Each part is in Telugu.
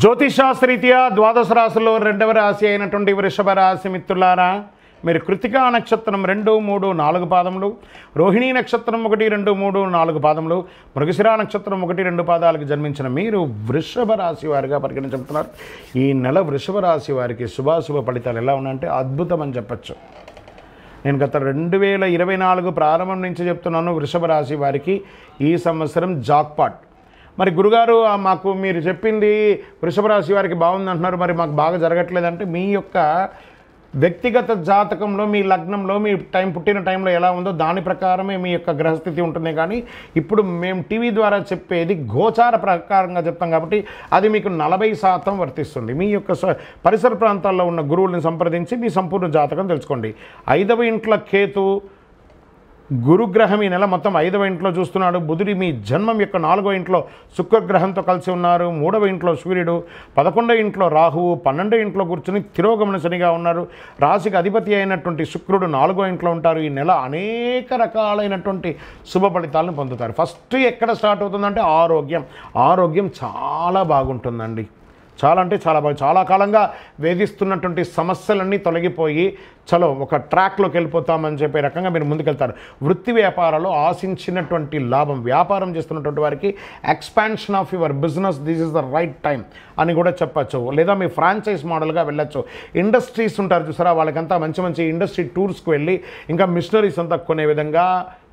జ్యోతిషాస్త్రరీత్యా ద్వాదశ రాశుల్లో రెండవ రాశి అయినటువంటి వృషభ రాశి మిత్రులారా, మీరు కృతికా నక్షత్రం 2, 3, 4 పాదములు, రోహిణీ నక్షత్రం 1, 2, 3, 4 పాదములు, మృగశిర నక్షత్రం 1, 2 పాదాలకు జన్మించిన మీరు వృషభ రాశి వారిగా పరిగణించబడుతున్నారు. ఈ నెల వృషభ రాశి వారికి శుభాశుభ ఫలితాలు ఎలా ఉన్నాయంటే అద్భుతం అని చెప్పచ్చు. నేను గత 2024 ప్రారంభం నుంచి చెప్తున్నాను, వృషభ రాశి వారికి ఈ సంవత్సరం జాక్పాట్. మరి గురుగారు మాకు మీరు చెప్పింది వృషభ రాశి వారికి బాగుంది అంటున్నారు, మరి మాకు బాగా జరగట్లేదంటే మీ యొక్క వ్యక్తిగత జాతకంలో మీ లగ్నంలో మీ పుట్టిన టైంలో ఎలా ఉందో దాని ప్రకారమే మీ యొక్క గ్రహస్థితి ఉంటుంది. కానీ ఇప్పుడు మేము టీవీ ద్వారా చెప్పేది గోచార ప్రకారంగా చెప్తాం కాబట్టి అది మీకు 40% వర్తిస్తుంది. మీ యొక్క పరిసర ప్రాంతాల్లో ఉన్న గురువుల్ని సంప్రదించి మీ సంపూర్ణ జాతకం తెలుసుకోండి. 5వ ఇంట్లో కేతు గురుగ్రహం ఈ నెల మొత్తం 5వ ఇంట్లో చూస్తున్నాడు. బుధుడి మీ జన్మం యొక్క 4వ ఇంట్లో శుక్రగ్రహంతో కలిసి ఉన్నారు. 3వ ఇంట్లో సూర్యుడు, 11వ ఇంట్లో రాహువు, 12వ ఇంట్లో కూర్చుని తిరోగమన శనిగా ఉన్నారు. రాశికి అధిపతి అయినటువంటి శుక్రుడు 4వ ఇంట్లో ఉంటారు. ఈ నెల అనేక రకాలైనటువంటి శుభ ఫలితాలను పొందుతారు. ఫస్ట్ ఎక్కడ స్టార్ట్ అవుతుందంటే ఆరోగ్యం చాలా బాగుంటుందండి. చాలా అంటే చాలా కాలంగా వేధిస్తున్నటువంటి సమస్యలన్నీ తొలగిపోయి చలో ఒక ట్రాక్లోకి వెళ్ళిపోతామని చెప్పే రకంగా మీరు ముందుకెళ్తారు. వృత్తి వ్యాపారాల్లో ఆశించినటువంటి లాభం, వ్యాపారం చేస్తున్నటువంటి వారికి expansion of your business, this is the right time అని కూడా చెప్పచ్చు. లేదా మీ ఫ్రాంచైజ్ మోడల్గా వెళ్ళచ్చు. ఇండస్ట్రీస్ ఉంటారు చూసారా, వాళ్ళకంతా మంచి ఇండస్ట్రీ టూర్స్కి వెళ్ళి ఇంకా మిషనరీస్ అంతా కొనే విధంగా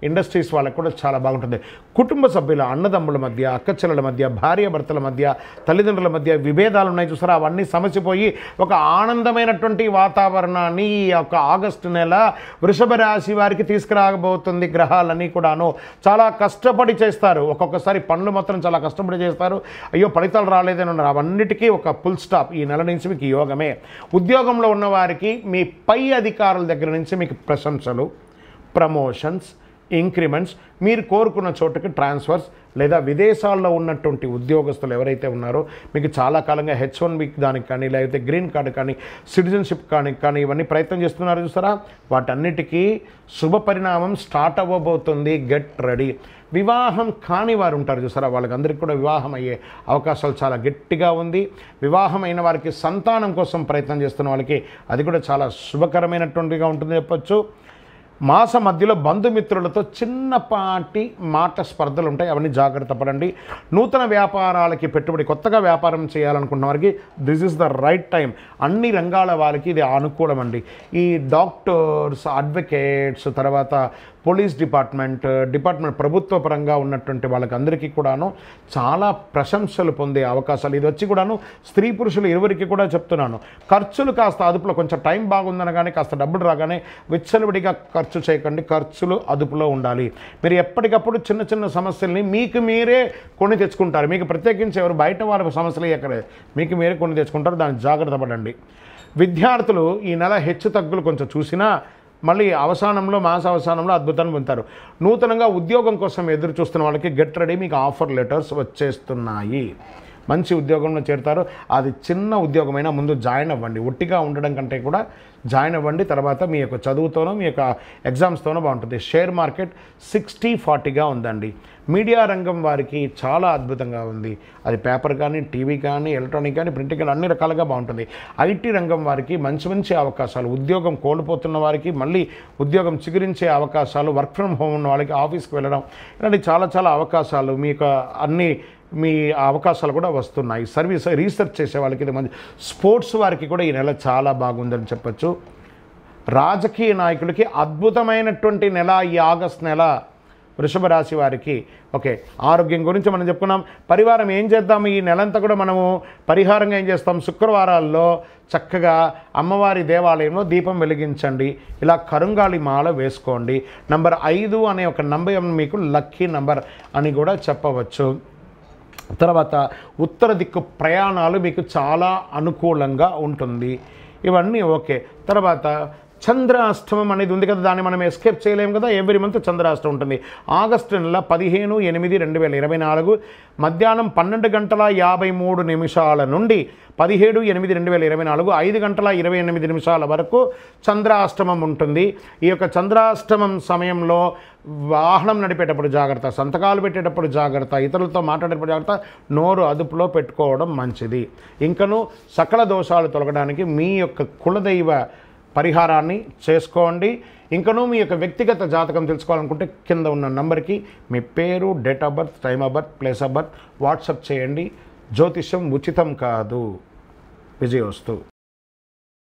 ఇండస్ట్రీస్ వాళ్ళకు కూడా చాలా బాగుంటుంది. కుటుంబ సభ్యుల, అన్నదమ్ముల మధ్య, అక్కచెల్లెల మధ్య, భార్యాభర్తల మధ్య, తల్లిదండ్రుల మధ్య విభేదాలు ఉన్నాయి చూసారా, అవన్నీ సమసిపోయి ఒక ఆనందమైనటువంటి వాతావరణాన్ని ఈ యొక్క ఆగస్టు నెల వృషభ రాశి వారికి తీసుకురాబోతుంది. గ్రహాలన్నీ కూడాను చాలా కష్టపడి చేస్తారు. ఒక్కొక్కసారి పనులు మాత్రం చాలా కష్టపడి చేస్తారు. అయ్యో ఫలితాలు రాలేదని ఉన్నారు. అవన్నిటికీ ఒక ఫుల్ స్టాప్ ఈ నెల నుంచి మీకు యోగమే. ఉద్యోగంలో ఉన్నవారికి మీ పై అధికారుల దగ్గర నుంచి మీకు ప్రశంసలు, ప్రమోషన్స్, ఇంక్రిమెంట్స్, మీరు కోరుకున్న చోటుకి ట్రాన్స్ఫర్స్, లేదా విదేశాల్లో ఉన్నటువంటి ఉద్యోగస్తులు ఎవరైతే ఉన్నారో మీకు చాలా కాలంగా H1B దానికి కానీ, లేకపోతే గ్రీన్ కార్డు కానీ, సిటిజన్షిప్ కానీ ఇవన్నీ ప్రయత్నం చేస్తున్నారు చూసారా, వాటన్నిటికీ శుభ పరిణామం స్టార్ట్ అవ్వబోతుంది. Get ready. వివాహం కాని వారు ఉంటారు చూసారా, వాళ్ళకందరికీ కూడా వివాహం అయ్యే అవకాశాలు చాలా గట్టిగా ఉంది. వివాహం అయిన వారికి సంతానం కోసం ప్రయత్నం చేస్తున్న వాళ్ళకి అది కూడా చాలా శుభకరమైనటువంటిగా ఉంటుంది చెప్పచ్చు. మాస మధ్యలో బంధుమిత్రులతో చిన్నపాటి మాట స్పర్ధలు ఉంటాయి, అవన్నీ జాగ్రత్త పడండి. నూతన వ్యాపారాలకి పెట్టుబడి, కొత్తగా వ్యాపారం చేయాలనుకున్న వారికి this is the right time. అన్ని రంగాల వారికి ఇది అనుకూలం అండి. ఈ డాక్టర్స్, అడ్వకేట్స్, తర్వాత పోలీస్ డిపార్ట్మెంట్ ప్రభుత్వ పరంగా ఉన్నటువంటి వాళ్ళకి అందరికీ కూడాను చాలా ప్రశంసలు పొందే అవకాశాలు. ఇది వచ్చి కూడాను స్త్రీ పురుషులు ఇరువురికి కూడా చెప్తున్నాను, ఖర్చులు కాస్త అదుపులో, కొంచెం టైం బాగుందనగానే కాస్త డబ్బులు రాగానే విచ్చలవిడిగా ఖర్చు చేయకండి. ఖర్చులు అదుపులో ఉండాలి. మీరు ఎప్పటికప్పుడు చిన్న సమస్యల్ని మీకు మీరే కొని తెచ్చుకుంటారు. మీకు ప్రత్యేకించి ఎవరు బయట వారి సమస్యలు ఎక్కడే, మీకు మీరే కొని తెచ్చుకుంటారు. దాన్ని జాగ్రత్త పడండి. విద్యార్థులు ఈ నెల హెచ్చు తగ్గులు కొంచెం చూసినా మళ్ళీ మాస అవసానంలో అద్భుతాన్ని పొందుతారు. నూతనంగా ఉద్యోగం కోసం ఎదురు చూస్తున్న వాళ్ళకి గెట్ రెడీ, మీకు ఆఫర్ లెటర్స్ వచ్చేస్తున్నాయి. మంచి ఉద్యోగంలో చేరుతారు. అది చిన్న ఉద్యోగమైనా ముందు జాయిన్ అవ్వండి. ఒట్టిగా ఉండడం కంటే కూడా జాయిన్ అవ్వండి. తర్వాత మీ యొక్క చదువుతోనో మీ యొక్క ఎగ్జామ్స్తోనో బాగుంటుంది. షేర్ మార్కెట్ 60-40గా ఉందండి. మీడియా రంగం వారికి చాలా అద్భుతంగా ఉంది. అది పేపర్ కానీ, టీవీ కానీ, ఎలక్ట్రానిక్ కానీ, ప్రింటింగ్ కానీ అన్ని రకాలుగా బాగుంటుంది. ఐటీ రంగం వారికి మంచి అవకాశాలు. ఉద్యోగం కోల్పోతున్న వారికి మళ్ళీ ఉద్యోగం చిగురించే అవకాశాలు. వర్క్ ఫ్రమ్ హోమ్ ఉన్న వాళ్ళకి ఆఫీస్కి వెళ్ళడం, ఇలాంటి చాలా అవకాశాలు, మీకు మీ అవకాశాలు కూడా వస్తున్నాయి. రీసెర్చ్ చేసే వాళ్ళకి ఇది మంచి. స్పోర్ట్స్ వారికి కూడా ఈ నెల చాలా బాగుందని చెప్పచ్చు. రాజకీయ నాయకులకి అద్భుతమైనటువంటి నెల ఈ ఆగస్ట్ నెల వృషభ రాశి వారికి. ఓకే, ఆరోగ్యం గురించి మనం చెప్పుకున్నాం. పరిహారం ఏం చేద్దాం ఈ నెలంతా కూడా మనము పరిహారంగా ఏం చేస్తాం, శుక్రవారాల్లో చక్కగా అమ్మవారి దేవాలయంలో దీపం వెలిగించండి. ఇలా కరుంగాళి మాల వేసుకోండి. నంబర్ 5 అనే ఒక నంబర్ మీకు లక్కీ నంబర్ అని కూడా చెప్పవచ్చు. తర్వాత ఉత్తర దిక్కు ప్రయాణాలు మీకు చాలా అనుకూలంగా ఉంటుంది. ఇవన్నీ ఓకే. తర్వాత చంద్రాష్టమం అనేది ఉంది కదా, దాన్ని మనం ఎస్కేప్ చేయలేము కదా. ఎవ్రీ మంత్ చంద్రాష్టమం ఉంటుంది. ఆగస్టు నెల 15/8/2024 మధ్యాహ్నం 12:53 నుండి 17/8/2024 5:28 వరకు చంద్రాష్టమం ఉంటుంది. ఈ యొక్క చంద్రాష్టమం సమయంలో వాహనం నడిపేటప్పుడు జాగ్రత్త, సంతకాలు పెట్టేటప్పుడు జాగ్రత్త, ఇతరులతో మాట్లాడేటప్పుడు జాగ్రత్త, నోరు అదుపులో పెట్టుకోవడం మంచిది. ఇంకను సకల దోషాలు తొలగడానికి మీ యొక్క కులదైవ పరిహారాన్ని చేసుకోండి. ఇంకనూ మీ యొక్క వ్యక్తిగత జాతకం తెలుసుకోవాలనుకుంటే కింద ఉన్న నంబర్కి మీ పేరు, date of birth, time of birth, place of birth WhatsApp చేయండి. జ్యోతిష్యం ఉచితం కాదు. విజయోస్తు.